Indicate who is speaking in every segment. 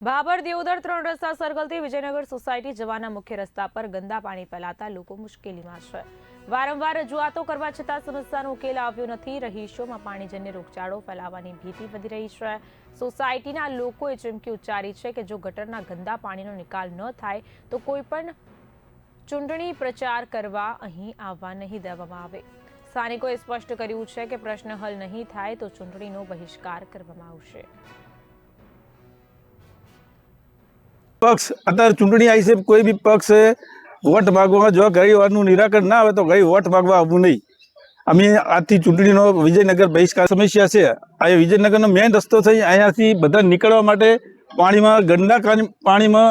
Speaker 1: ભાભર દેવદર 3 રસ્તા સર્કલથી વિજયનગર સોસાયટી જવાના મુખ્ય રસ્તા પર ગંદા પાણી ફેલાતા લોકો મુશ્કેલીમાં છે। વારંવાર રજૂઆતો કરવા છતાં સમસ્યાનો ઉકેલ આવ્યો નથી। રહીશોમાં પાણીજન્ય રોગચાળો ફેલાવાની ભીતિ વધી રહી છે। સોસાયટીના લોકોએ ચીમકી ઉચ્ચારી છે કે જો ગટરના ગંદા પાણીનો નિકાલ ન થાય તો કોઈ પણ ચૂંટણી પ્રચાર કરવા અહીં આવવા નહીં દેવામાં આવે। સ્થાનિકોએ સ્પષ્ટ કર્યું છે કે પ્રશ્ન હલ નહીં થાય તો ચૂંટણીનો બહિષ્કાર કરવામાં આવશે।
Speaker 2: पक्ष अत्यार चूंटणी आई से कोई भी पक्ष वोट मांगवा जो गई वारनु निराकरण ना आवे तो गई वोट मांगवा आववुं नहीं। अमे आथी चूंटणीनो विजयनगर बहिष्कार समस्या छे। आ विजयनगरनो मेन रस्तो थई अहींयाथी बधा निकळवा माटे पाणीमां गंदा पाणीमां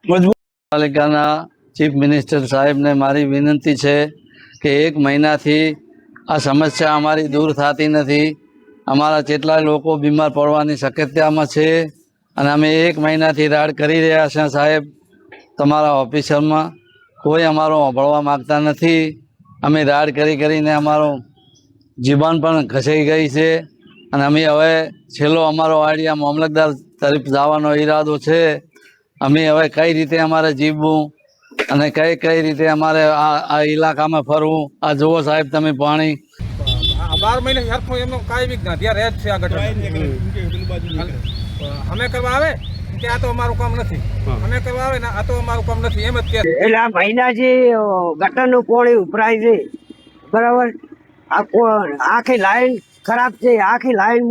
Speaker 2: मजबूर
Speaker 3: पालिकाना चीफ मिनिस्टर साहेब ने मारी विनंती है कि 1 महीना थी आ समस्या अमारी दूर थती नहीं। अमारा जेटला लोको बीमार पड़वानी शक्यता में है अने अमे 1 महीना थी राड करी रह्या छे। साहेब तमारा ऑफिसर में कोई अमारो सांभळवा मांगता नहीं। अमे राड करी करीने अमारो जीवन पण घसाई गई है अने अमे हवे छेल्लो अमारो आइडिया मामलतदार तरफ जवानो इरादो है। अमे हवे कई रीते अमारे जीववुं अने कई कई रीते अमारे आ इलाका में फरवुं। आ जुओ साहेब तमे पाणी
Speaker 4: 12 महीने हरखो एमनो काई भी ध्यान रहे छे। आ गटर અમે કરવા આવે કે આ તો અમારું કામ નથી, અમે કરવા આવે ને આ તો અમારું કામ નથી એમ જ કે
Speaker 5: એટલે આ મહિનાથી ગટરનું પાણી ઉભરાય છે, બરાબર। આખી લાઈન ખરાબ છે, આખી લાઈન